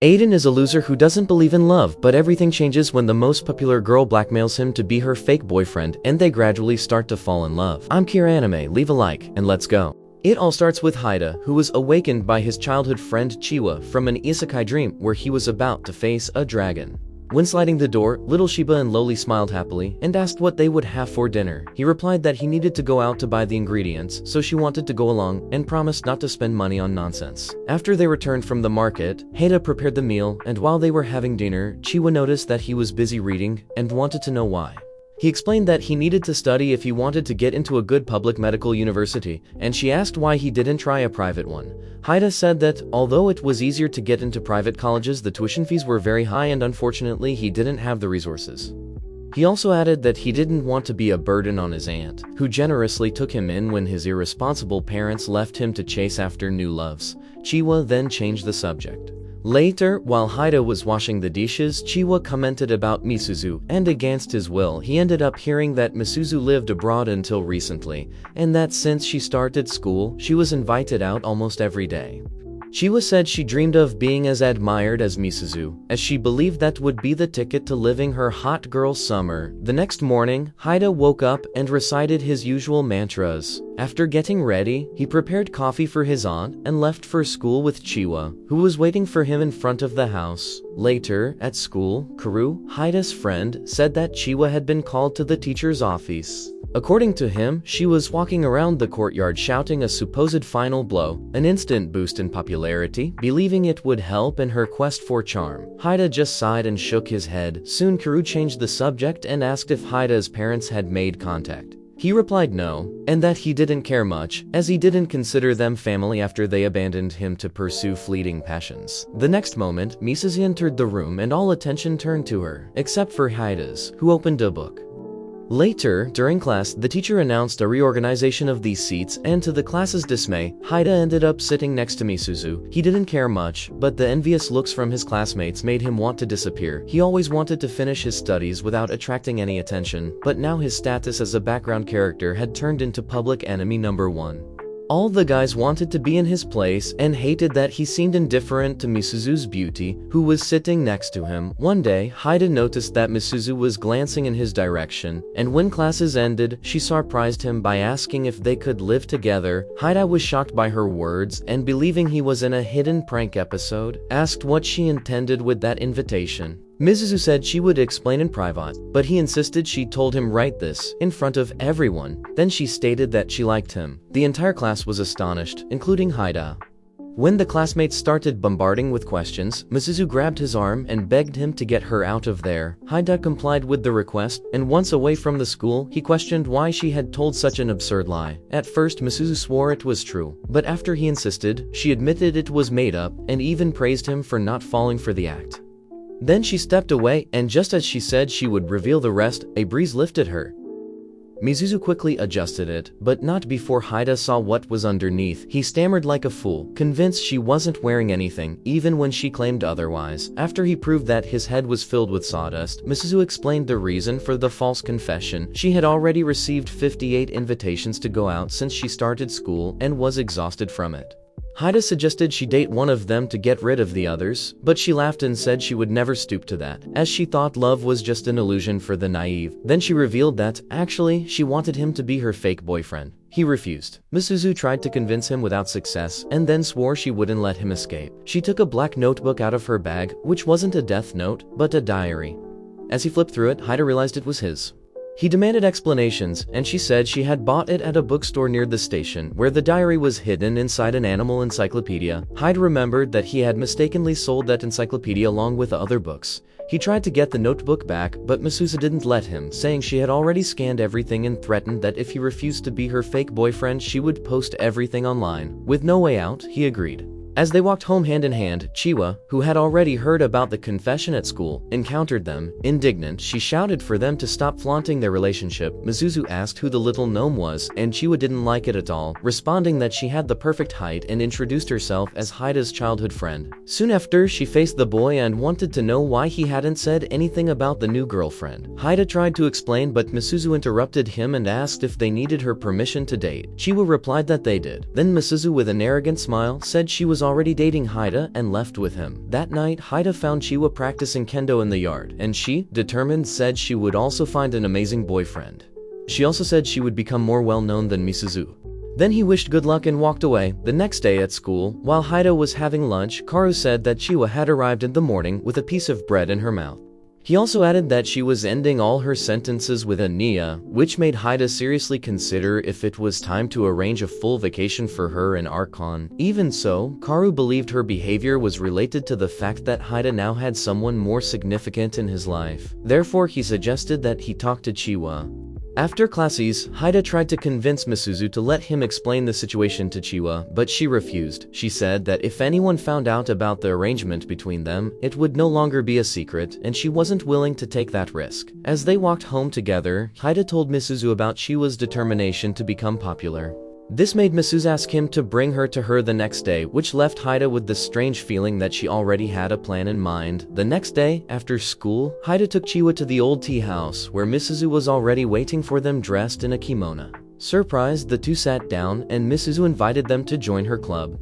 Aiden is a loser who doesn't believe in love, but everything changes when the most popular girl blackmails him to be her fake boyfriend and they gradually start to fall in love. I'm Kira Anime, leave a like, and let's go. It all starts with Haida, who was awakened by his childhood friend Chiwa from an isekai dream where he was about to face a dragon. When sliding the door, little Shiba and Loli smiled happily and asked what they would have for dinner. He replied that he needed to go out to buy the ingredients, so she wanted to go along and promised not to spend money on nonsense. After they returned from the market, Haida prepared the meal, and while they were having dinner, Chiwa noticed that he was busy reading and wanted to know why. He explained that he needed to study if he wanted to get into a good public medical university, and she asked why he didn't try a private one. Haida said that, although it was easier to get into private colleges, the tuition fees were very high and unfortunately he didn't have the resources. He also added that he didn't want to be a burden on his aunt, who generously took him in when his irresponsible parents left him to chase after new loves. Chiwa then changed the subject. Later, while Haida was washing the dishes, Chiwa commented about Misuzu, and against his will, he ended up hearing that Misuzu lived abroad until recently, and that since she started school, she was invited out almost every day. Chiwa said she dreamed of being as admired as Misuzu, as she believed that would be the ticket to living her hot girl summer. The next morning, Haida woke up and recited his usual mantras. After getting ready, he prepared coffee for his aunt and left for school with Chiwa, who was waiting for him in front of the house. Later, at school, Karu, Haida's friend, said that Chiwa had been called to the teacher's office. According to him, she was walking around the courtyard shouting a supposed final blow, an instant boost in popularity, believing it would help in her quest for charm. Haida just sighed and shook his head. Soon Karu changed the subject and asked if Haida's parents had made contact. He replied no, and that he didn't care much, as he didn't consider them family after they abandoned him to pursue fleeting passions. The next moment, Misuzu entered the room and all attention turned to her, except for Haida's, who opened a book. Later, during class, the teacher announced a reorganization of these seats, and to the class's dismay, Haida ended up sitting next to Misuzu. He didn't care much, but the envious looks from his classmates made him want to disappear. He always wanted to finish his studies without attracting any attention, but now his status as a background character had turned into public enemy number one. All the guys wanted to be in his place and hated that he seemed indifferent to Misuzu's beauty, who was sitting next to him. One day, Haida noticed that Misuzu was glancing in his direction, and when classes ended, she surprised him by asking if they could live together. Haida was shocked by her words and, believing he was in a hidden prank episode, asked what she intended with that invitation. Misuzu said she would explain in private, but he insisted she told him right this, in front of everyone. Then she stated that she liked him. The entire class was astonished, including Haida. When the classmates started bombarding with questions, Misuzu grabbed his arm and begged him to get her out of there. Haida complied with the request, and once away from the school, he questioned why she had told such an absurd lie. At first, Misuzu swore it was true, but after he insisted, she admitted it was made up, and even praised him for not falling for the act. Then she stepped away, and just as she said she would reveal the rest, a breeze lifted her. Misuzu quickly adjusted it, but not before Haida saw what was underneath. He stammered like a fool, convinced she wasn't wearing anything, even when she claimed otherwise. After he proved that his head was filled with sawdust, Misuzu explained the reason for the false confession. She had already received 58 invitations to go out since she started school and was exhausted from it. Haida suggested she date one of them to get rid of the others, but she laughed and said she would never stoop to that, as she thought love was just an illusion for the naive. Then she revealed that, actually, she wanted him to be her fake boyfriend. He refused. Misuzu tried to convince him without success, and then swore she wouldn't let him escape. She took a black notebook out of her bag, which wasn't a death note, but a diary. As he flipped through it, Haida realized it was his. He demanded explanations, and she said she had bought it at a bookstore near the station, where the diary was hidden inside an animal encyclopedia. Haida remembered that he had mistakenly sold that encyclopedia along with other books. He tried to get the notebook back, but Misuzu didn't let him, saying she had already scanned everything and threatened that if he refused to be her fake boyfriend, she would post everything online. With no way out, he agreed. As they walked home hand in hand, Chiwa, who had already heard about the confession at school, encountered them. Indignant, she shouted for them to stop flaunting their relationship. Misuzu asked who the little gnome was, and Chiwa didn't like it at all, responding that she had the perfect height and introduced herself as Haida's childhood friend. Soon after, she faced the boy and wanted to know why he hadn't said anything about the new girlfriend. Haida tried to explain, but Misuzu interrupted him and asked if they needed her permission to date. Chiwa replied that they did. Then Misuzu, with an arrogant smile, said she was was already dating Haida and left with him. That night, Haida found Chiwa practicing kendo in the yard, and she, determined, said she would also find an amazing boyfriend. She also said she would become more well-known than Misuzu. Then he wished good luck and walked away. The next day at school, while Haida was having lunch, Karu said that Chiwa had arrived in the morning with a piece of bread in her mouth. He also added that she was ending all her sentences with a Nia, which made Haida seriously consider if it was time to arrange a full vacation for her and Archon. Even so, Karu believed her behavior was related to the fact that Haida now had someone more significant in his life. Therefore, he suggested that he talk to Chiwa. After classes, Haida tried to convince Misuzu to let him explain the situation to Chiwa, but she refused. She said that if anyone found out about the arrangement between them, it would no longer be a secret, and she wasn't willing to take that risk. As they walked home together, Haida told Misuzu about Chiwa's determination to become popular. This made Misuzu ask him to bring her to her the next day, which left Haida with the strange feeling that she already had a plan in mind. The next day, after school, Haida took Chiwa to the old tea house, where Misuzu was already waiting for them dressed in a kimono. Surprised, the two sat down, and Misuzu invited them to join her club.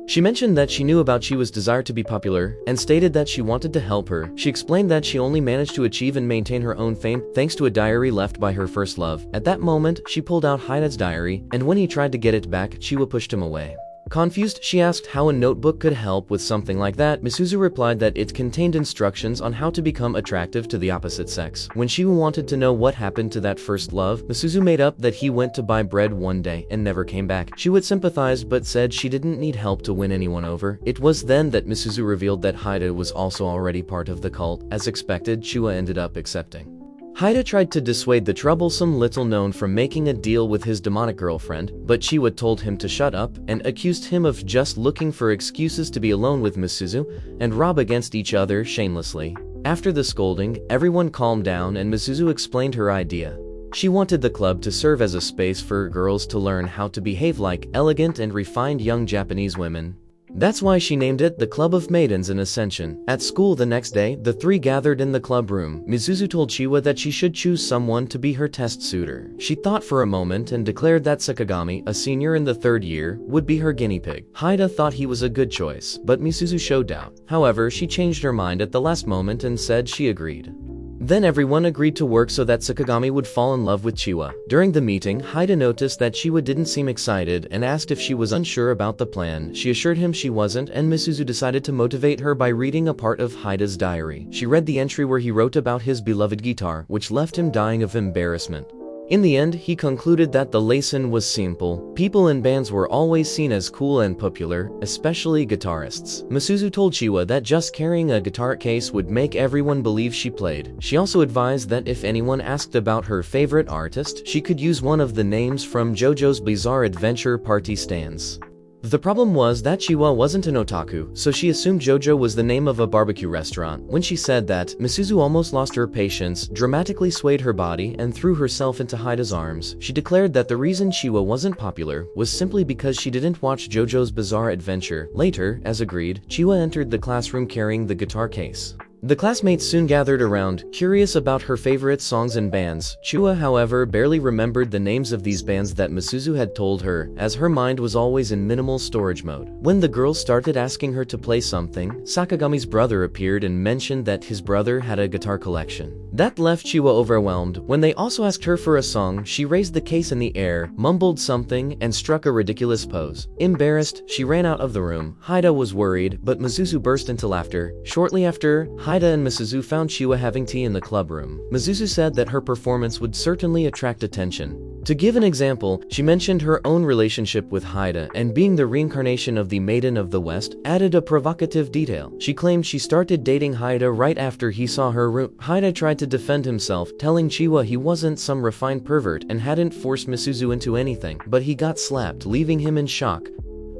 She mentioned that she knew about Chiwa's desire to be popular, and stated that she wanted to help her. She explained that she only managed to achieve and maintain her own fame thanks to a diary left by her first love. At that moment, she pulled out Haida's diary, and when he tried to get it back, Chiwa pushed him away. Confused, she asked how a notebook could help with something like that. Misuzu replied that it contained instructions on how to become attractive to the opposite sex. When Chiwa wanted to know what happened to that first love, Misuzu made up that he went to buy bread one day and never came back. Chiwa sympathized but said she didn't need help to win anyone over. It was then that Misuzu revealed that Haida was also already part of the cult. As expected, Chiwa ended up accepting. Haida tried to dissuade the troublesome little known from making a deal with his demonic girlfriend, but Chiwa told him to shut up and accused him of just looking for excuses to be alone with Misuzu and rob against each other shamelessly. After the scolding, everyone calmed down and Misuzu explained her idea. She wanted the club to serve as a space for girls to learn how to behave like elegant and refined young Japanese women. That's why she named it the Club of Maidens in Ascension. At school the next day, the three gathered in the club room. Misuzu told Chiwa that she should choose someone to be her test suitor. She thought for a moment and declared that Sakagami, a senior in the third year, would be her guinea pig. Haida thought he was a good choice, but Misuzu showed doubt. However, she changed her mind at the last moment and said she agreed. Then everyone agreed to work so that Sakagami would fall in love with Chiwa. During the meeting, Haida noticed that Chiwa didn't seem excited and asked if she was unsure about the plan. She assured him she wasn't, and Misuzu decided to motivate her by reading a part of Haida's diary. She read the entry where he wrote about his beloved guitar, which left him dying of embarrassment. In the end, he concluded that the lesson was simple. People in bands were always seen as cool and popular, especially guitarists. Misuzu told Chiwa that just carrying a guitar case would make everyone believe she played. She also advised that if anyone asked about her favorite artist, she could use one of the names from JoJo's Bizarre Adventure Party Stands. The problem was that Chiwa wasn't an otaku, so she assumed JoJo was the name of a barbecue restaurant. When she said that, Misuzu almost lost her patience, dramatically swayed her body, and threw herself into Haida's arms. She declared that the reason Chiwa wasn't popular was simply because she didn't watch JoJo's Bizarre Adventure. Later, as agreed, Chiwa entered the classroom carrying the guitar case. The classmates soon gathered around, curious about her favorite songs and bands. Chiwa, however, barely remembered the names of these bands that Misuzu had told her, as her mind was always in minimal storage mode. When the girls started asking her to play something, Sakagami's brother appeared and mentioned that his brother had a guitar collection. That left Chiwa overwhelmed. When they also asked her for a song, she raised the case in the air, mumbled something, and struck a ridiculous pose. Embarrassed, she ran out of the room. Haida was worried, but Misuzu burst into laughter. Shortly after, Haida and Misuzu found Chiwa having tea in the club room. Misuzu said that her performance would certainly attract attention. To give an example, she mentioned her own relationship with Haida, and being the reincarnation of the Maiden of the West, added a provocative detail. She claimed she started dating Haida right after he saw her room. Haida tried to defend himself, telling Chiwa he wasn't some refined pervert and hadn't forced Misuzu into anything, but he got slapped, leaving him in shock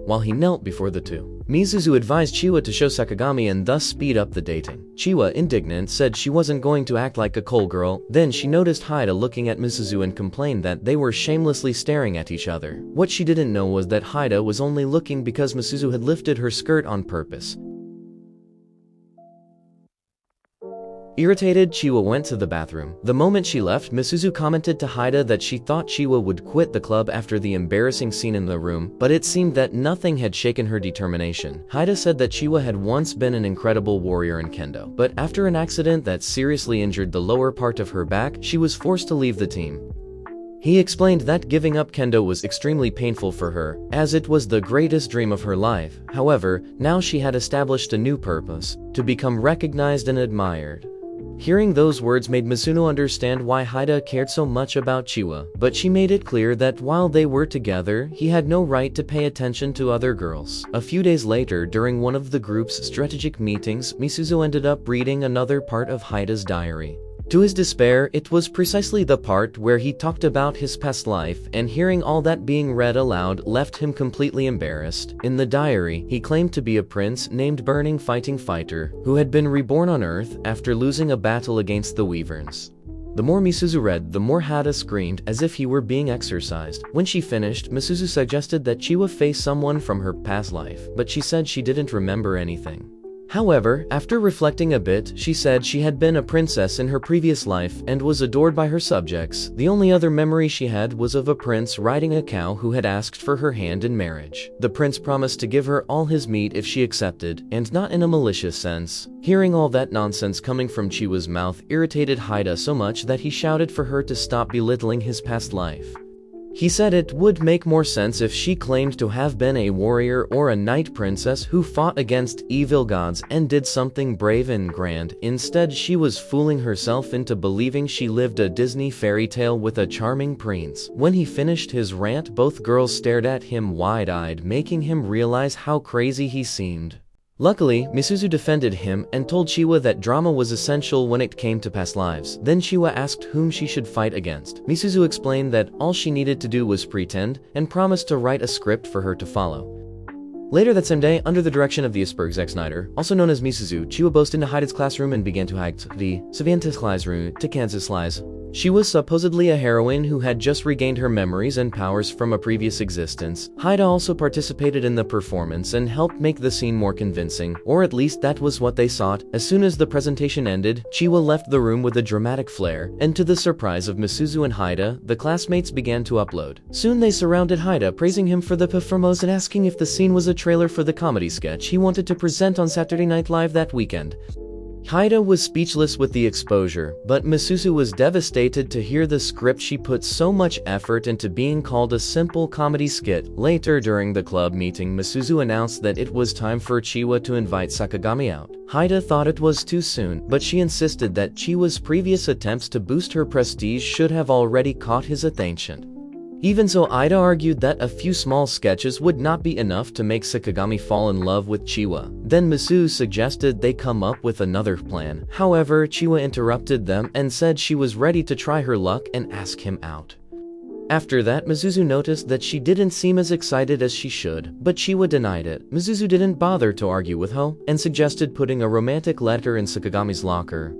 while he knelt before the two. Misuzu advised Chiwa to show Sakagami and thus speed up the dating. Chiwa, indignant, said she wasn't going to act like a cold girl. Then she noticed Haida looking at Misuzu and complained that they were shamelessly staring at each other. What she didn't know was that Haida was only looking because Misuzu had lifted her skirt on purpose. Irritated, Chiwa went to the bathroom. The moment she left, Misuzu commented to Haida that she thought Chiwa would quit the club after the embarrassing scene in the room, but it seemed that nothing had shaken her determination. Haida said that Chiwa had once been an incredible warrior in kendo, but after an accident that seriously injured the lower part of her back, she was forced to leave the team. He explained that giving up kendo was extremely painful for her, as it was the greatest dream of her life. However, now she had established a new purpose: to become recognized and admired. Hearing those words made Mizuno understand why Haida cared so much about Chiwa, but she made it clear that while they were together, he had no right to pay attention to other girls. A few days later, during one of the group's strategic meetings, Mizuno ended up reading another part of Haida's diary. To his despair, it was precisely the part where he talked about his past life, and hearing all that being read aloud left him completely embarrassed. In the diary, he claimed to be a prince named Burning Fighting Fighter, who had been reborn on Earth after losing a battle against the Weaverns. The more Misuzu read, the more Haida screamed as if he were being exorcised. When she finished, Misuzu suggested that Chiwa face someone from her past life, but she said she didn't remember anything. However, after reflecting a bit, she said she had been a princess in her previous life and was adored by her subjects. The only other memory she had was of a prince riding a cow who had asked for her hand in marriage. The prince promised to give her all his meat if she accepted, and not in a malicious sense. Hearing all that nonsense coming from Chiwa's mouth irritated Haida so much that he shouted for her to stop belittling his past life. He said it would make more sense if she claimed to have been a warrior or a knight princess who fought against evil gods and did something brave and grand. Instead, she was fooling herself into believing she lived a Disney fairy tale with a charming prince. When he finished his rant, both girls stared at him wide-eyed, making him realize how crazy he seemed. Luckily, Misuzu defended him and told Chiwa that drama was essential when it came to past lives. Then Chiwa asked whom she should fight against. Misuzu explained that all she needed to do was pretend, and promised to write a script for her to follow. Later that same day, under the direction of the Asperg Zack Snyder, also known as Misuzu, Chiwa burst into Haida's classroom and began to act the Scientislies to Kansas. She was supposedly a heroine who had just regained her memories and powers from a previous existence. Haida also participated in the performance and helped make the scene more convincing, or at least that was what they sought. As soon as the presentation ended, Chiwa left the room with a dramatic flair, and to the surprise of Misuzu and Haida, the classmates began to upload. Soon they surrounded Haida, praising him for the performance and asking if the scene was a trailer for the comedy sketch he wanted to present on Saturday Night Live that weekend. Haida was speechless with the exposure, but Misuzu was devastated to hear the script she put so much effort into being called a simple comedy skit. Later during the club meeting, Misuzu announced that it was time for Chiwa to invite Sakagami out. Haida thought it was too soon, but she insisted that Chiwa's previous attempts to boost her prestige should have already caught his attention. Even so, Haida argued that a few small sketches would not be enough to make Sakagami fall in love with Chiwa. Then Misuzu suggested they come up with another plan. However, Chiwa interrupted them and said she was ready to try her luck and ask him out. After that, Misuzu noticed that she didn't seem as excited as she should, but Chiwa denied it. Misuzu didn't bother to argue with her, and suggested putting a romantic letter in Sakagami's locker.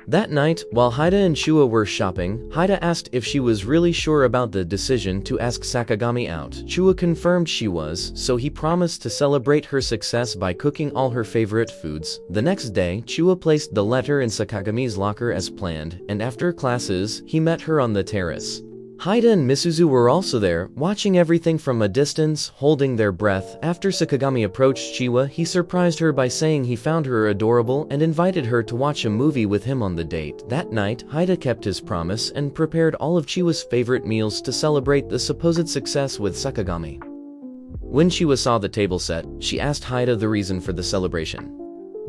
That night, while Haida and Chiwa were shopping, Haida asked if she was really sure about the decision to ask Sakagami out. Chiwa confirmed she was, so he promised to celebrate her success by cooking all her favorite foods. The next day, Chiwa placed the letter in Sakagami's locker as planned, and after classes, he met her on the terrace. Haida and Misuzu were also there, watching everything from a distance, holding their breath. After Sakagami approached Chiwa, he surprised her by saying he found her adorable and invited her to watch a movie with him on the date. That night, Haida kept his promise and prepared all of Chiwa's favorite meals to celebrate the supposed success with Sakagami. When Chiwa saw the table set, she asked Haida the reason for the celebration.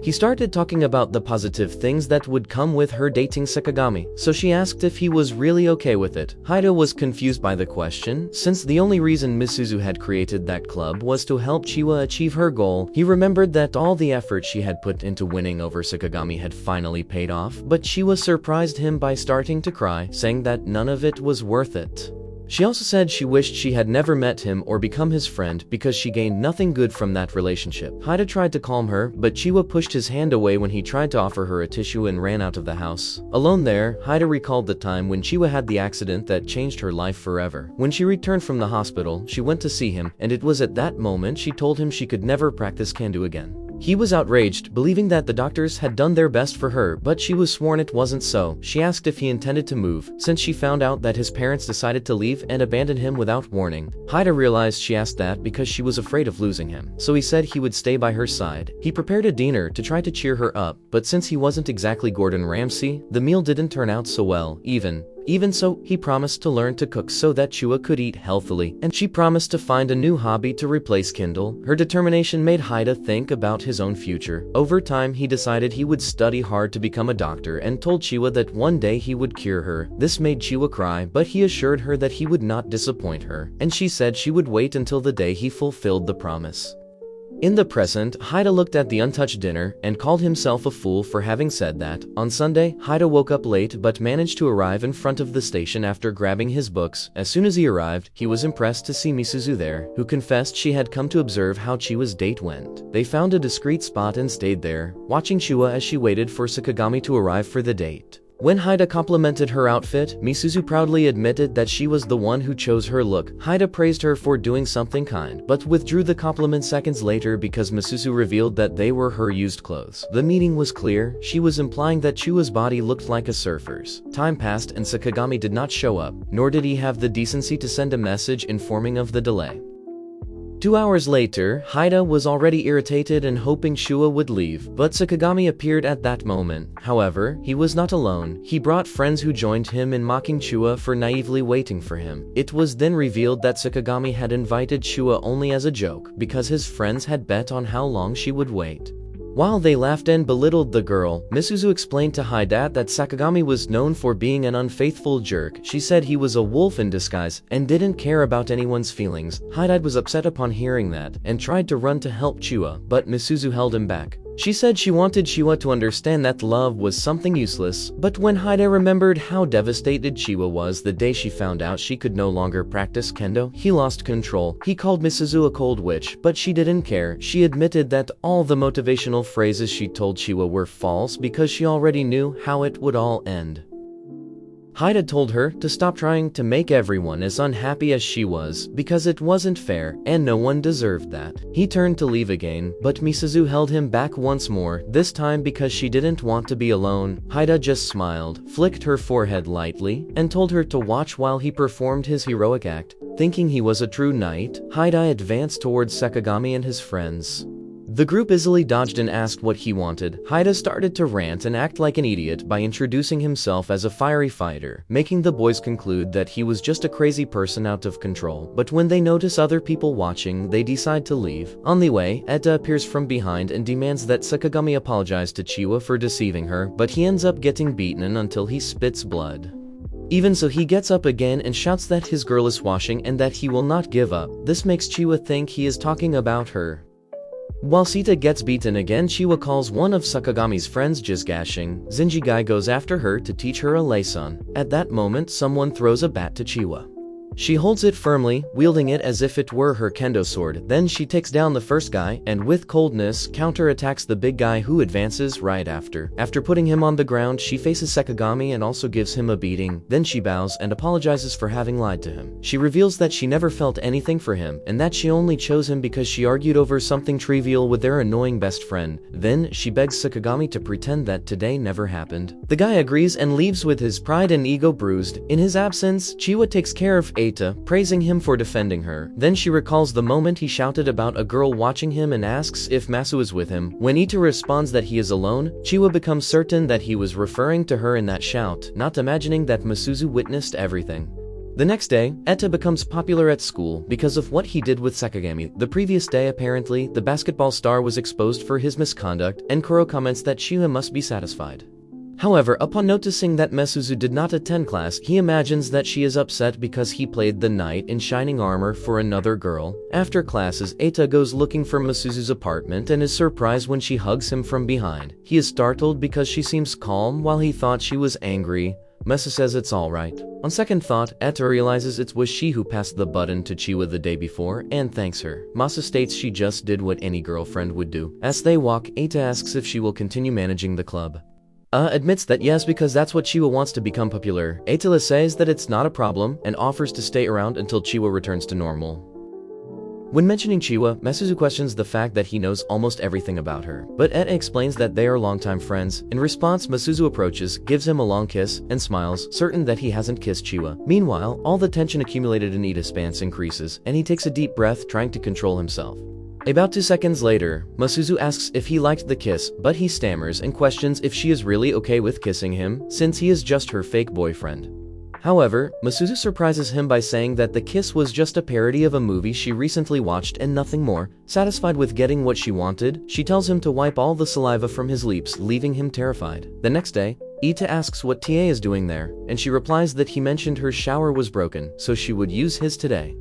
He started talking about the positive things that would come with her dating Sakagami, so she asked if he was really okay with it. Haida was confused by the question, since the only reason Misuzu had created that club was to help Chiwa achieve her goal. He remembered that all the effort she had put into winning over Sakagami had finally paid off, but Chiwa surprised him by starting to cry, saying that none of it was worth it. She also said she wished she had never met him or become his friend because she gained nothing good from that relationship. Haida tried to calm her, but Chiwa pushed his hand away when he tried to offer her a tissue and ran out of the house. Alone there, Haida recalled the time when Chiwa had the accident that changed her life forever. When she returned from the hospital, she went to see him, and it was at that moment she told him she could never practice kendo again. He was outraged, believing that the doctors had done their best for her, but she was sworn it wasn't so. She asked if he intended to move, since she found out that his parents decided to leave and abandon him without warning. Haida realized she asked that because she was afraid of losing him, so he said he would stay by her side. He prepared a dinner to try to cheer her up, but since he wasn't exactly Gordon Ramsay, the meal didn't turn out so well. Even so, he promised to learn to cook so that Chua could eat healthily, and she promised to find a new hobby to replace Kindle. Her determination made Haida think about his own future. Over time, he decided he would study hard to become a doctor and told Chua that one day he would cure her. This made Chua cry, but he assured her that he would not disappoint her, and she said she would wait until the day he fulfilled the promise. In the present, Haida looked at the untouched dinner and called himself a fool for having said that. On Sunday, Haida woke up late but managed to arrive in front of the station after grabbing his books. As soon as he arrived, he was impressed to see Misuzu there, who confessed she had come to observe how Chiwa's date went. They found a discreet spot and stayed there, watching Chua as she waited for Sakagami to arrive for the date. When Haida complimented her outfit, Misuzu proudly admitted that she was the one who chose her look. Haida praised her for doing something kind, but withdrew the compliment seconds later because Misuzu revealed that they were her used clothes. The meaning was clear. She was implying that Chua's body looked like a surfer's. Time passed and Sakagami did not show up, nor did he have the decency to send a message informing of the delay. 2 hours later, Haida was already irritated and hoping Chua would leave, but Sakagami appeared at that moment. However, he was not alone. He brought friends who joined him in mocking Chua for naively waiting for him. It was then revealed that Sakagami had invited Chua only as a joke, because his friends had bet on how long she would wait. While they laughed and belittled the girl, Misuzu explained to Haida that Sakagami was known for being an unfaithful jerk. She said he was a wolf in disguise and didn't care about anyone's feelings. Haida was upset upon hearing that and tried to run to help Chua, but Misuzu held him back. She said she wanted Chua to understand that love was something useless, but when Haida remembered how devastated Chua was the day she found out she could no longer practice kendo, he lost control. He called Misuzu a cold witch, but she didn't care. She admitted that all the motivational phrases she told Chua were false because she already knew how it would all end. Haida told her to stop trying to make everyone as unhappy as she was, because it wasn't fair, and no one deserved that. He turned to leave again, but Misuzu held him back once more, this time because she didn't want to be alone. Haida just smiled, flicked her forehead lightly, and told her to watch while he performed his heroic act. Thinking he was a true knight, Haida advanced towards Sakagami and his friends. The group easily dodged and asked what he wanted. Haida started to rant and act like an idiot by introducing himself as a fiery fighter, making the boys conclude that he was just a crazy person out of control. But when they notice other people watching, they decide to leave. On the way, Etta appears from behind and demands that Sakagami apologize to Chua for deceiving her, but he ends up getting beaten until he spits blood. Even so, he gets up again and shouts that his girl is washing and that he will not give up. This makes Chua think he is talking about her. While Sita gets beaten again, Chua calls one of Sakagami's friends Jizgashing. Zinjigai goes after her to teach her a lesson. At that moment, someone throws a bat to Chua. She holds it firmly, wielding it as if it were her kendo sword. Then she takes down the first guy, and with coldness, counterattacks the big guy who advances right after. After putting him on the ground, she faces Sakagami and also gives him a beating. Then she bows and apologizes for having lied to him. She reveals that she never felt anything for him, and that she only chose him because she argued over something trivial with their annoying best friend. Then, she begs Sakagami to pretend that today never happened. The guy agrees and leaves with his pride and ego bruised. In his absence, Chua takes care of Eita, praising him for defending her. Then she recalls the moment he shouted about a girl watching him and asks if Masu is with him. When Eita responds that he is alone, Chua becomes certain that he was referring to her in that shout, not imagining that Masuzu witnessed everything. The next day, Etta becomes popular at school because of what he did with Sakagami. The previous day, apparently, the basketball star was exposed for his misconduct, and Kuro comments that Chua must be satisfied. However, upon noticing that Masuzu did not attend class, he imagines that she is upset because he played the knight in shining armor for another girl. After classes, Eita goes looking for Masuzu's apartment and is surprised when she hugs him from behind. He is startled because she seems calm while he thought she was angry. Masu says it's alright. On second thought, Etta realizes it was she who passed the button to Chua the day before and thanks her. Masu states she just did what any girlfriend would do. As they walk, Eita asks if she will continue managing the club. Admits that yes, because that's what Chua wants to become popular. Eita says that it's not a problem and offers to stay around until Chua returns to normal. When mentioning Chiwa, Masuzu questions the fact that he knows almost everything about her, but Etta explains that they are longtime friends. In response, Masuzu approaches, gives him a long kiss, and smiles, certain that he hasn't kissed Chiwa. Meanwhile, all the tension accumulated in Itta's pants increases, and he takes a deep breath, trying to control himself. About 2 seconds later, Masuzu asks if he liked the kiss, but he stammers and questions if she is really okay with kissing him, since he is just her fake boyfriend. However, Masuzu surprises him by saying that the kiss was just a parody of a movie she recently watched and nothing more. Satisfied with getting what she wanted, she tells him to wipe all the saliva from his lips, leaving him terrified. The next day, Itta asks what TA is doing there, and she replies that he mentioned her shower was broken, so she would use his today.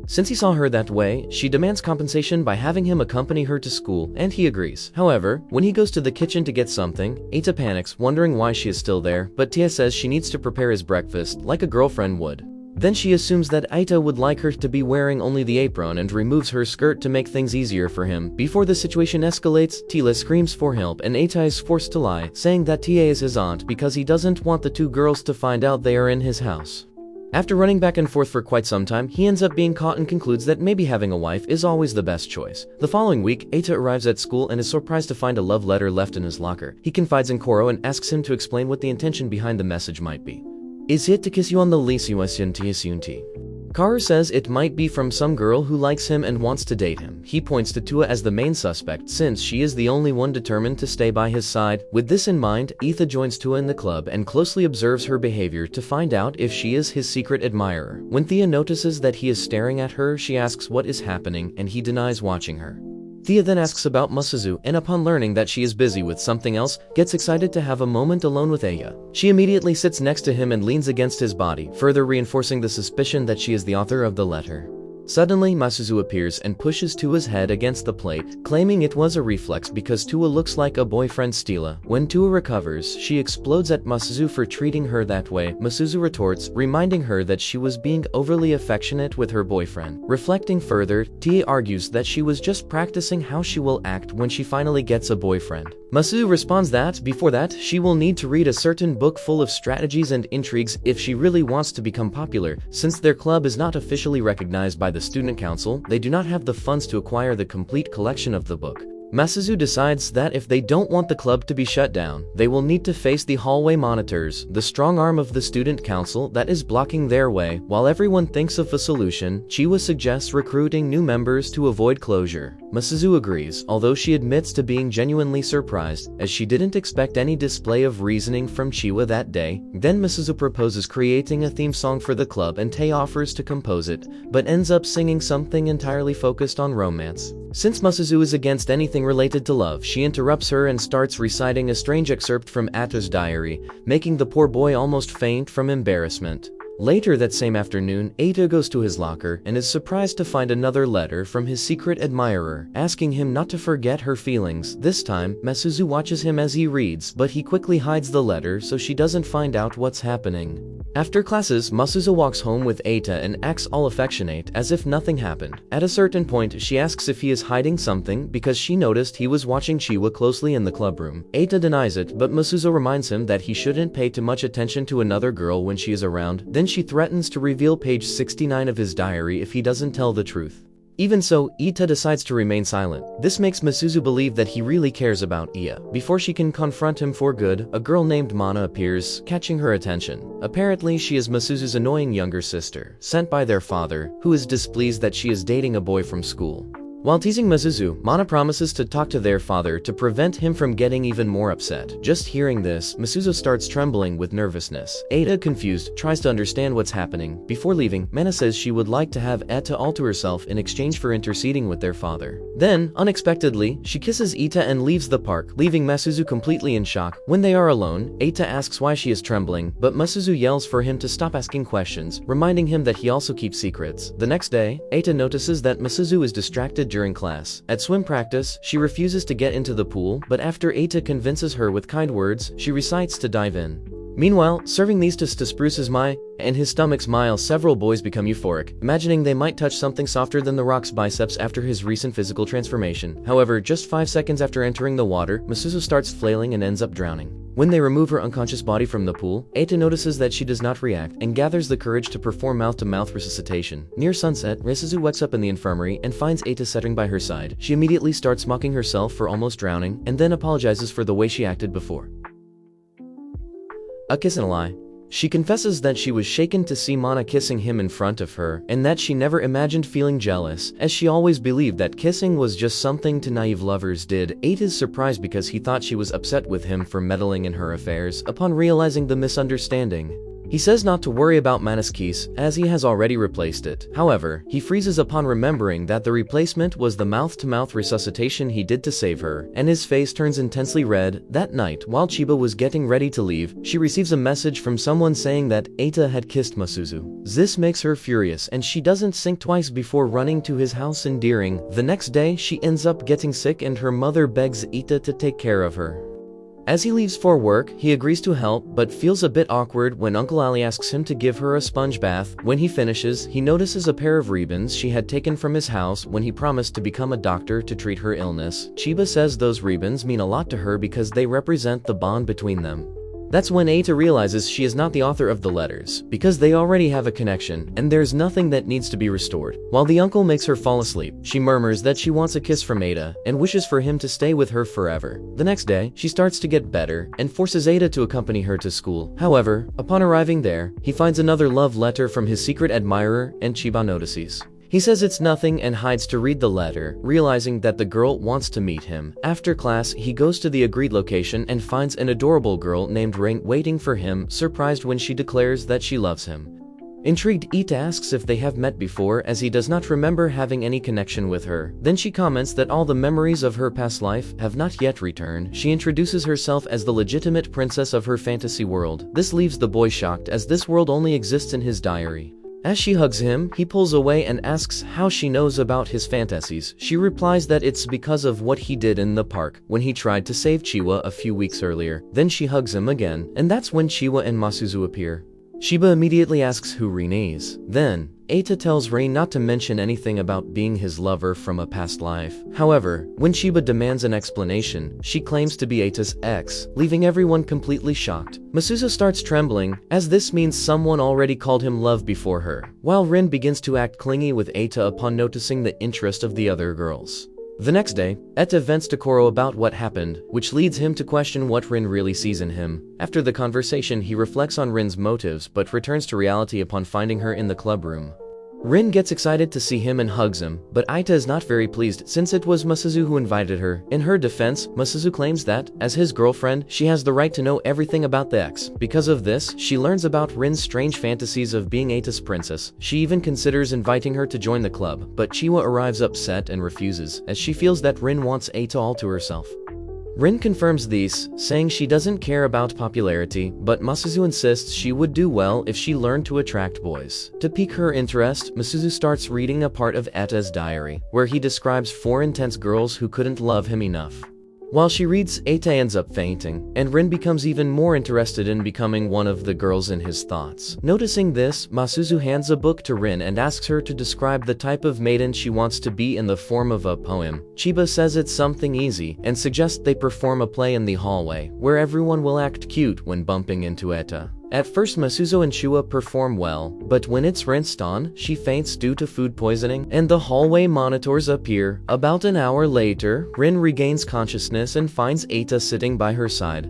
Since he saw her that way, she demands compensation by having him accompany her to school, and he agrees. However, when he goes to the kitchen to get something, Itta panics, wondering why she is still there, but Tia says she needs to prepare his breakfast, like a girlfriend would. Then she assumes that Itta would like her to be wearing only the apron and removes her skirt to make things easier for him. Before the situation escalates, Tila screams for help and Itta is forced to lie, saying that Tia is his aunt because he doesn't want the two girls to find out they are in his house. After running back and forth for quite some time, he ends up being caught and concludes that maybe having a wife is always the best choice. The following week, Eita arrives at school and is surprised to find a love letter left in his locker. He confides in Koro and asks him to explain what the intention behind the message might be. Is it to kiss you on the lisunti? Karu says it might be from some girl who likes him and wants to date him. He points to Tua as the main suspect since she is the only one determined to stay by his side. With this in mind, Etha joins Tua in the club and closely observes her behavior to find out if she is his secret admirer. When Thea notices that he is staring at her, she asks what is happening and he denies watching her. Thea then asks about Masuzu and upon learning that she is busy with something else, gets excited to have a moment alone with Aya. She immediately sits next to him and leans against his body, further reinforcing the suspicion that she is the author of the letter. Suddenly, Masuzu appears and pushes Tua's head against the plate, claiming it was a reflex because Tua looks like a boyfriend Stila. When Tua recovers, she explodes at Masuzu for treating her that way. Masuzu retorts, reminding her that she was being overly affectionate with her boyfriend. Reflecting further, Tia argues that she was just practicing how she will act when she finally gets a boyfriend. Masuzu responds that, before that, she will need to read a certain book full of strategies and intrigues if she really wants to become popular. Since their club is not officially recognized by the student council, they do not have the funds to acquire the complete collection of the book. Masuzu decides that if they don't want the club to be shut down, they will need to face the hallway monitors, the strong arm of the student council that is blocking their way. While everyone thinks of a solution, Chiwa suggests recruiting new members to avoid closure. Masuzu agrees, although she admits to being genuinely surprised, as she didn't expect any display of reasoning from Chiwa that day. Then Masuzu proposes creating a theme song for the club and Tae offers to compose it, but ends up singing something entirely focused on romance. Since Masuzu is against anything related to love, she interrupts her and starts reciting a strange excerpt from Atta's diary, making the poor boy almost faint from embarrassment. Later that same afternoon, Eita goes to his locker and is surprised to find another letter from his secret admirer, asking him not to forget her feelings. This time, Masuzu watches him as he reads, but he quickly hides the letter so she doesn't find out what's happening. After classes, Masuzu walks home with Eita and acts all affectionate, as if nothing happened. At a certain point, she asks if he is hiding something because she noticed he was watching Chiwa closely in the clubroom. Eita denies it, but Masuzu reminds him that he shouldn't pay too much attention to another girl when she is around. Then she threatens to reveal page 69 of his diary if he doesn't tell the truth. Even so, Ita decides to remain silent. This makes Masuzu believe that he really cares about Iya. Before she can confront him for good, a girl named Mana appears, catching her attention. Apparently, she is Masuzu's annoying younger sister, sent by their father, who is displeased that she is dating a boy from school. While teasing Masuzu, Mana promises to talk to their father to prevent him from getting even more upset. Just hearing this, Masuzu starts trembling with nervousness. Ada, confused, tries to understand what's happening. Before leaving, Mana says she would like to have Etta all to herself in exchange for interceding with their father. Then, unexpectedly, she kisses Ita and leaves the park, leaving Masuzu completely in shock. When they are alone, Ita asks why she is trembling, but Masuzu yells for him to stop asking questions, reminding him that he also keeps secrets. The next day, Ita notices that Masuzu is distracted during class. At swim practice, she refuses to get into the pool, but after Eita convinces her with kind words, she recites to dive in. Meanwhile, serving these to spruce his mind and his stomach smile, several boys become euphoric, imagining they might touch something softer than the rock's biceps after his recent physical transformation. However, just 5 seconds after entering the water, Masuzu starts flailing and ends up drowning. When they remove her unconscious body from the pool, Eita notices that she does not react and gathers the courage to perform mouth-to-mouth resuscitation. Near sunset, Masuzu wakes up in the infirmary and finds Eita sitting by her side. She immediately starts mocking herself for almost drowning and then apologizes for the way she acted before. A kiss and a lie. She confesses that she was shaken to see Mana kissing him in front of her, and that she never imagined feeling jealous, as she always believed that kissing was just something two naive lovers did. Eita is surprised because he thought she was upset with him for meddling in her affairs. Upon realizing the misunderstanding, he says not to worry about Mana's kiss, as he has already replaced it. However, he freezes upon remembering that the replacement was the mouth-to-mouth resuscitation he did to save her, and his face turns intensely red. That night, while Chiba was getting ready to leave, she receives a message from someone saying that Eita had kissed Masuzu. This makes her furious, and she doesn't think twice before running to his house in Deering. The next day, she ends up getting sick and her mother begs Eita to take care of her. As he leaves for work, he agrees to help, but feels a bit awkward when Uncle Ali asks him to give her a sponge bath. When he finishes, he notices a pair of ribbons she had taken from his house when he promised to become a doctor to treat her illness. Chiba says those ribbons mean a lot to her because they represent the bond between them. That's when Eita realizes she is not the author of the letters, because they already have a connection, and there's nothing that needs to be restored. While the uncle makes her fall asleep, she murmurs that she wants a kiss from Eita, and wishes for him to stay with her forever. The next day, she starts to get better, and forces Eita to accompany her to school. However, upon arriving there, he finds another love letter from his secret admirer, and Chiba notices. He says it's nothing and hides to read the letter, realizing that the girl wants to meet him. After class, he goes to the agreed location and finds an adorable girl named Ring waiting for him, surprised when she declares that she loves him. Intrigued, Eita asks if they have met before, as he does not remember having any connection with her. Then she comments that all the memories of her past life have not yet returned. She introduces herself as the legitimate princess of her fantasy world. This leaves the boy shocked, as this world only exists in his diary. As she hugs him, he pulls away and asks how she knows about his fantasies. She replies that it's because of what he did in the park when he tried to save Chiwa a few weeks earlier. Then she hugs him again, and that's when Chiwa and Masuzu appear. Chiba immediately asks who Rin is. Then, Eita tells Rin not to mention anything about being his lover from a past life. However, when Chiba demands an explanation, she claims to be Eita's ex, leaving everyone completely shocked. Masuzu starts trembling, as this means someone already called him love before her, while Rin begins to act clingy with Eita upon noticing the interest of the other girls. The next day, Eita vents to Koro about what happened, which leads him to question what Rin really sees in him. After the conversation, he reflects on Rin's motives but returns to reality upon finding her in the club room. Rin gets excited to see him and hugs him, but Eita is not very pleased since it was Masuzu who invited her. In her defense, Masuzu claims that, as his girlfriend, she has the right to know everything about the ex. Because of this, she learns about Rin's strange fantasies of being Eita's princess. She even considers inviting her to join the club, but Chiwa arrives upset and refuses, as she feels that Rin wants Eita all to herself. Rin confirms these, saying she doesn't care about popularity, but Masuzu insists she would do well if she learned to attract boys. To pique her interest, Masuzu starts reading a part of Eita's diary, where he describes 4 intense girls who couldn't love him enough. While she reads, Eita ends up fainting, and Rin becomes even more interested in becoming one of the girls in his thoughts. Noticing this, Masuzu hands a book to Rin and asks her to describe the type of maiden she wants to be in the form of a poem. Chiba says it's something easy, and suggests they perform a play in the hallway, where everyone will act cute when bumping into Eita. At first, Masuzu and Chua perform well, but when it's rinsed on, she faints due to food poisoning, and the hallway monitors appear. About an hour later, Rin regains consciousness and finds Eita sitting by her side.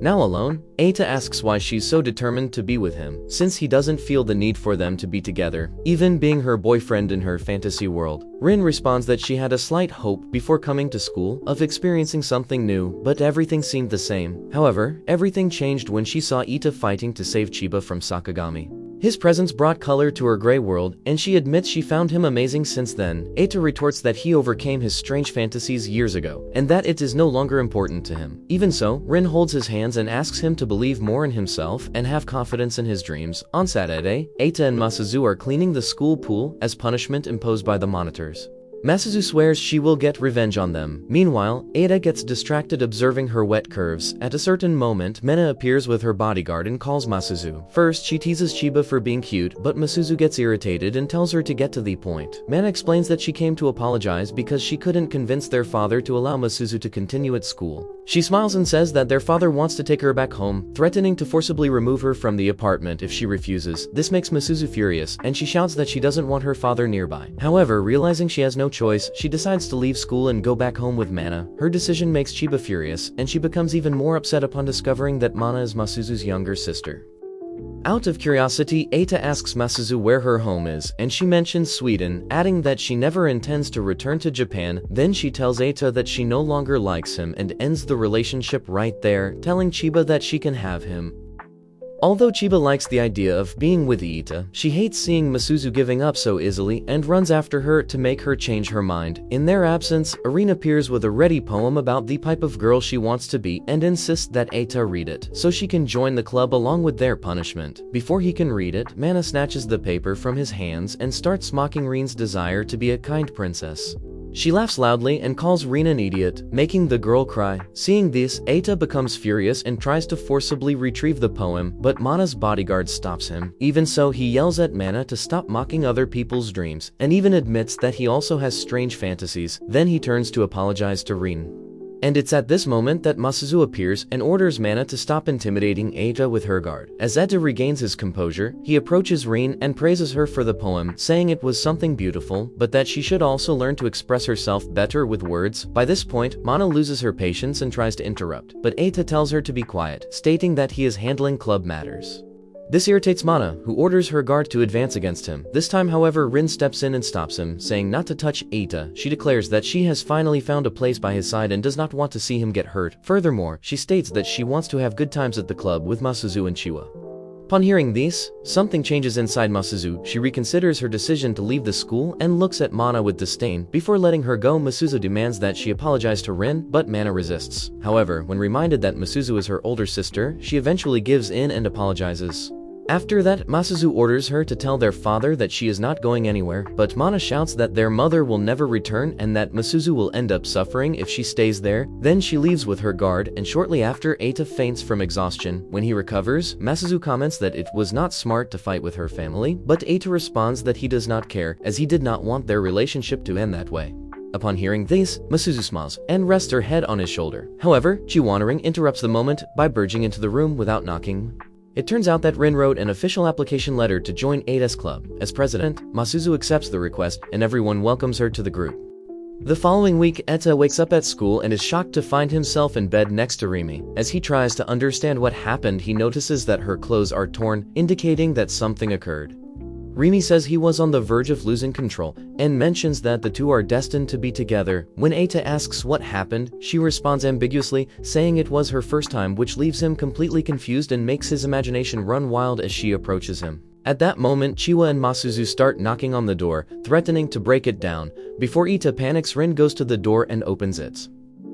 Now alone, Eita asks why she's so determined to be with him, since he doesn't feel the need for them to be together, even being her boyfriend in her fantasy world. Rin responds that she had a slight hope before coming to school of experiencing something new, but everything seemed the same. However, everything changed when she saw Eita fighting to save Chiba from Sakagami. His presence brought color to her gray world, and she admits she found him amazing since then. Eita retorts that he overcame his strange fantasies years ago, and that it is no longer important to him. Even so, Rin holds his hands and asks him to believe more in himself and have confidence in his dreams. On Saturday, Eita and Masuzu are cleaning the school pool as punishment imposed by the monitors. Masuzu swears she will get revenge on them. Meanwhile, Ada gets distracted observing her wet curves. At a certain moment, Mena appears with her bodyguard and calls Masuzu. First, she teases Chiba for being cute, but Masuzu gets irritated and tells her to get to the point. Mena explains that she came to apologize because she couldn't convince their father to allow Masuzu to continue at school. She smiles and says that their father wants to take her back home, threatening to forcibly remove her from the apartment if she refuses. This makes Masuzu furious, and she shouts that she doesn't want her father nearby. However, realizing she has no choice, she decides to leave school and go back home with Mana. Her decision makes Chiba furious, and she becomes even more upset upon discovering that Mana is Masuzu's younger sister. Out of curiosity, Eita asks Masuzu where her home is, and she mentions Sweden, adding that she never intends to return to Japan. Then she tells Eita that she no longer likes him and ends the relationship right there, telling Chiba that she can have him. Although Chiba likes the idea of being with Iita, she hates seeing Masuzu giving up so easily and runs after her to make her change her mind. In their absence, Irene appears with a ready poem about the type of girl she wants to be and insists that Eita read it, so she can join the club along with their punishment. Before he can read it, Mana snatches the paper from his hands and starts mocking Rine's desire to be a kind princess. She laughs loudly and calls Rine an idiot, making the girl cry. Seeing this, Eita becomes furious and tries to forcibly retrieve the poem, but Mana's bodyguard stops him. Even so, he yells at Mana to stop mocking other people's dreams, and even admits that he also has strange fantasies. Then he turns to apologize to Rine. And it's at this moment that Masuzu appears and orders Mana to stop intimidating Eita with her guard. As Eita regains his composure, he approaches Rine and praises her for the poem, saying it was something beautiful, but that she should also learn to express herself better with words. By this point, Mana loses her patience and tries to interrupt, but Eita tells her to be quiet, stating that he is handling club matters. This irritates Mana, who orders her guard to advance against him. This time, however, Rin steps in and stops him, saying not to touch Eita. She declares that she has finally found a place by his side and does not want to see him get hurt. Furthermore, she states that she wants to have good times at the club with Masuzu and Chiwa. Upon hearing these, something changes inside Masuzu. She reconsiders her decision to leave the school and looks at Mana with disdain. Before letting her go, Masuzu demands that she apologize to Rin, but Mana resists. However, when reminded that Masuzu is her older sister, she eventually gives in and apologizes. After that, Masuzu orders her to tell their father that she is not going anywhere, but Mana shouts that their mother will never return and that Masuzu will end up suffering if she stays there. Then she leaves with her guard, and shortly after, Eita faints from exhaustion. When he recovers, Masuzu comments that it was not smart to fight with her family, but Eita responds that he does not care, as he did not want their relationship to end that way. Upon hearing this, Masuzu smiles and rests her head on his shoulder. However, Chiwanaring interrupts the moment by barging into the room without knocking. It turns out that Rin wrote an official application letter to join Eita's club. As president, Masuzu accepts the request, and everyone welcomes her to the group. The following week, Eita wakes up at school and is shocked to find himself in bed next to Rimi. As he tries to understand what happened, he notices that her clothes are torn, indicating that something occurred. Rimi says he was on the verge of losing control, and mentions that the two are destined to be together. When Eita asks what happened, she responds ambiguously, saying it was her first time, which leaves him completely confused and makes his imagination run wild as she approaches him. At that moment, Chiwa and Masuzu start knocking on the door, threatening to break it down. Before Eita panics, Rin goes to the door and opens it.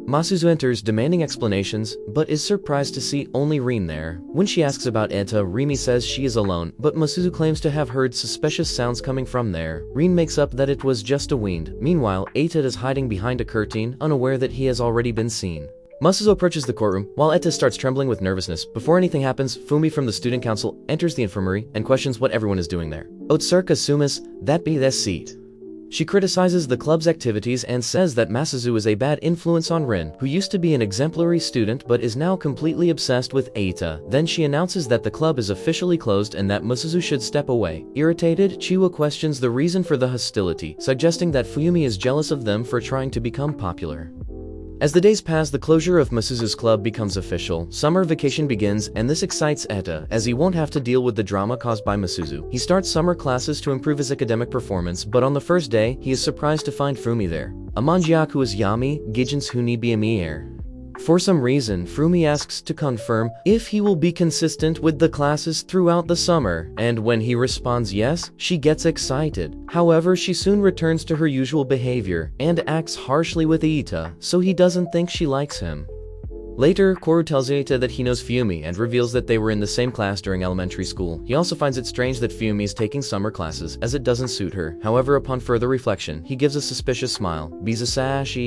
Masuzu enters, demanding explanations, but is surprised to see only Rin there. When she asks about Eita, Rimi says she is alone, but Masuzu claims to have heard suspicious sounds coming from there. Rin makes up that it was just a wind. Meanwhile, Eita is hiding behind a curtain, unaware that he has already been seen. Masuzu approaches the courtroom, while Eita starts trembling with nervousness. Before anything happens, Fumi from the student council enters the infirmary and questions what everyone is doing there. Otsuka Sumas, that be their seat. She criticizes the club's activities and says that Masuzu is a bad influence on Rin, who used to be an exemplary student but is now completely obsessed with Eita. Then she announces that the club is officially closed and that Masuzu should step away. Irritated, Chiwa questions the reason for the hostility, suggesting that Fuyumi is jealous of them for trying to become popular. As the days pass, the closure of Masuzu's club becomes official. Summer vacation begins, and this excites Eita, as he won't have to deal with the drama caused by Masuzu. He starts summer classes to improve his academic performance, but on the first day, he is surprised to find Fumi there. Amanjiaku is Yami, Gijin's Huni Biamier. For some reason, Fumi asks to confirm if he will be consistent with the classes throughout the summer, and when he responds yes, she gets excited. However, she soon returns to her usual behavior and acts harshly with Eita, so he doesn't think she likes him. Later, Kaoru tells Eita that he knows Fumi and reveals that they were in the same class during elementary school. He also finds it strange that Fumi is taking summer classes, as it doesn't suit her. However, upon further reflection, he gives a suspicious smile. Bizasashi.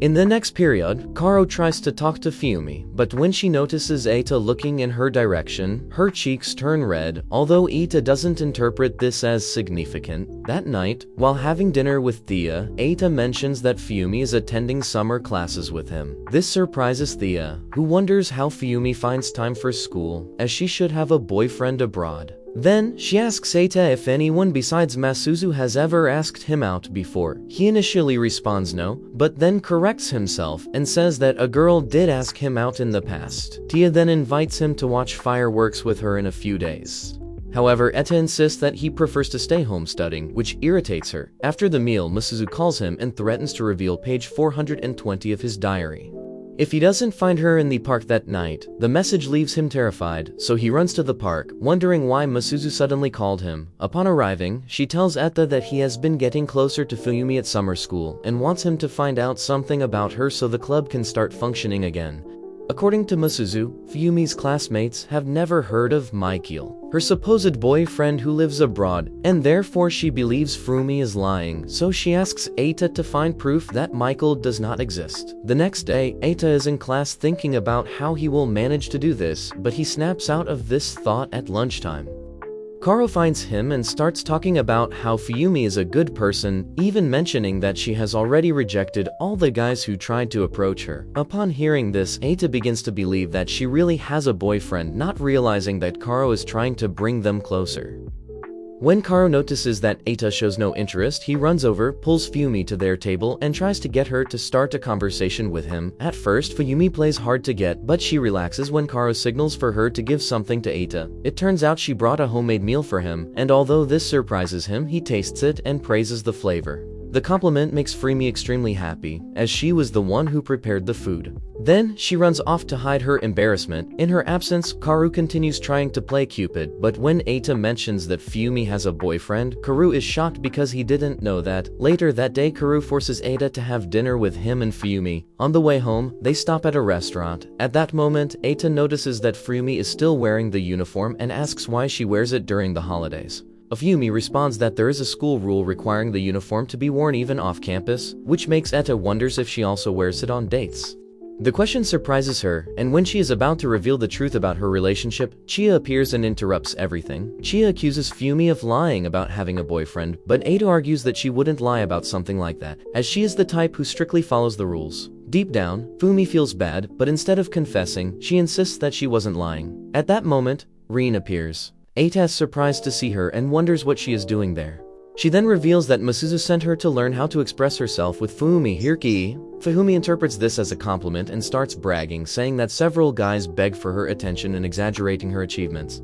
In the next period, Karo tries to talk to Fumi, but when she notices Eita looking in her direction, her cheeks turn red. Although Eita doesn't interpret this as significant, that night, while having dinner with Thea, Eita mentions that Fumi is attending summer classes with him. This surprises Thea, who wonders how Fumi finds time for school, as she should have a boyfriend abroad. Then, she asks Eita if anyone besides Masuzu has ever asked him out before. He initially responds no, but then corrects himself and says that a girl did ask him out in the past. Tia then invites him to watch fireworks with her in a few days. However, Eita insists that he prefers to stay home studying, which irritates her. After the meal, Masuzu calls him and threatens to reveal page 420 of his diary. If he doesn't find her in the park that night, the message leaves him terrified, so he runs to the park, wondering why Masuzu suddenly called him. Upon arriving, she tells Eita that he has been getting closer to Fumi at summer school, and wants him to find out something about her so the club can start functioning again. According to Masuzu, Fumi's classmates have never heard of Michael, her supposed boyfriend who lives abroad, and therefore she believes Fumi is lying, so she asks Eita to find proof that Michael does not exist. The next day, Eita is in class thinking about how he will manage to do this, but he snaps out of this thought at lunchtime. Karo finds him and starts talking about how Fumi is a good person, even mentioning that she has already rejected all the guys who tried to approach her. Upon hearing this, Eita begins to believe that she really has a boyfriend, not realizing that Karo is trying to bring them closer. When Karo notices that Eita shows no interest, he runs over, pulls Fumi to their table, and tries to get her to start a conversation with him. At first, Fumi plays hard to get, but she relaxes when Karo signals for her to give something to Eita. It turns out she brought a homemade meal for him, and although this surprises him, he tastes it and praises the flavor. The compliment makes Fumi extremely happy, as she was the one who prepared the food. Then, she runs off to hide her embarrassment. In her absence, Karu continues trying to play Cupid, but when Eita mentions that Fumi has a boyfriend, Karu is shocked because he didn't know that. Later that day, Karu forces Eita to have dinner with him and Fumi. On the way home, they stop at a restaurant. At that moment, Eita notices that Fumi is still wearing the uniform and asks why she wears it during the holidays. Fumi responds that there is a school rule requiring the uniform to be worn even off campus, which makes Eita wonders if she also wears it on dates. The question surprises her, and when she is about to reveal the truth about her relationship, Chia appears and interrupts everything. Chia accuses Fumi of lying about having a boyfriend, but Eita argues that she wouldn't lie about something like that, as she is the type who strictly follows the rules. Deep down, Fumi feels bad, but instead of confessing, she insists that she wasn't lying. At that moment, Rin appears. Eita is surprised to see her and wonders what she is doing there. She then reveals that Masuzu sent her to learn how to express herself with Fumi Hirki. Fumi interprets this as a compliment and starts bragging, saying that several guys beg for her attention and exaggerating her achievements.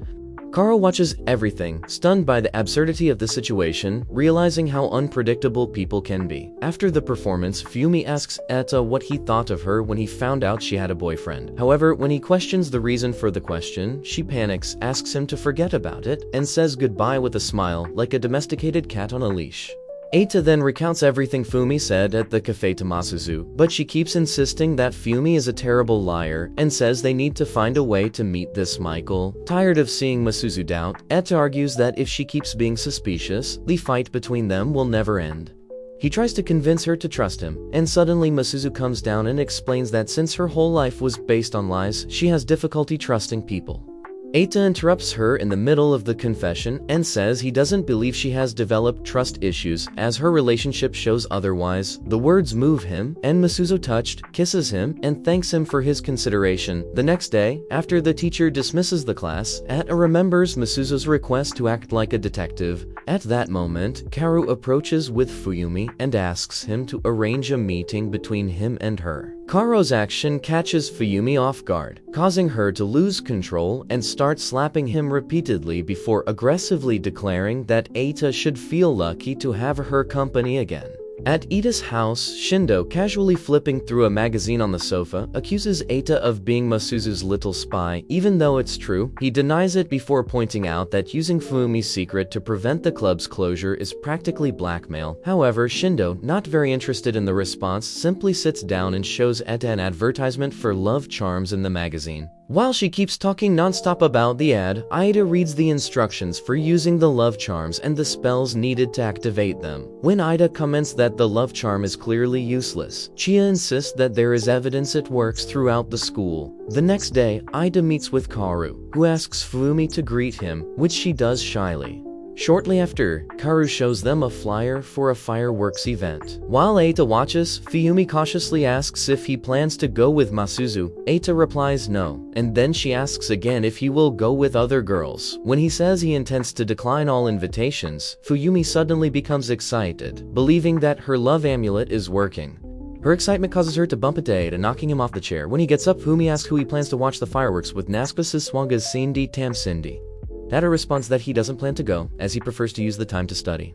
Karo watches everything, stunned by the absurdity of the situation, realizing how unpredictable people can be. After the performance, Fumi asks Eita what he thought of her when he found out she had a boyfriend. However, when he questions the reason for the question, she panics, asks him to forget about it, and says goodbye with a smile, like a domesticated cat on a leash. Eita then recounts everything Fumi said at the cafe to Masuzu, but she keeps insisting that Fumi is a terrible liar and says they need to find a way to meet this Michael. Tired of seeing Masuzu doubt, Eita argues that if she keeps being suspicious, the fight between them will never end. He tries to convince her to trust him, and suddenly Masuzu comes down and explains that since her whole life was based on lies, she has difficulty trusting people. Eita interrupts her in the middle of the confession and says he doesn't believe she has developed trust issues, as her relationship shows otherwise. The words move him, and Masuzu, touched, kisses him and thanks him for his consideration. The next day, after the teacher dismisses the class, Eita remembers Masuzu's request to act like a detective. At that moment, Karu approaches with Fumi and asks him to arrange a meeting between him and her. Karo's action catches Fumi off guard, causing her to lose control and start slapping him repeatedly before aggressively declaring that Eita should feel lucky to have her company again. At Ida's house, Shindo, casually flipping through a magazine on the sofa, accuses Eita of being Masuzu's little spy. Even though it's true, he denies it before pointing out that using Fumi's secret to prevent the club's closure is practically blackmail. However, Shindo, not very interested in the response, simply sits down and shows Eita an advertisement for love charms in the magazine. While she keeps talking non-stop about the ad, Ida reads the instructions for using the love charms and the spells needed to activate them. When Ida comments that the love charm is clearly useless, Chia insists that there is evidence it works throughout the school. The next day, Ida meets with Kaoru, who asks Fumi to greet him, which she does shyly. Shortly after, Kaoru shows them a flyer for a fireworks event. While Eita watches, Fumi cautiously asks if he plans to go with Masuzu. Eita replies no, and then she asks again if he will go with other girls. When he says he intends to decline all invitations, Fumi suddenly becomes excited, believing that her love amulet is working. Her excitement causes her to bump into Eita, knocking him off the chair. When he gets up, Fumi asks who he plans to watch the fireworks with. Naspa says Swanga's Cindy Tam Cindy. Data responds that he doesn't plan to go, as he prefers to use the time to study.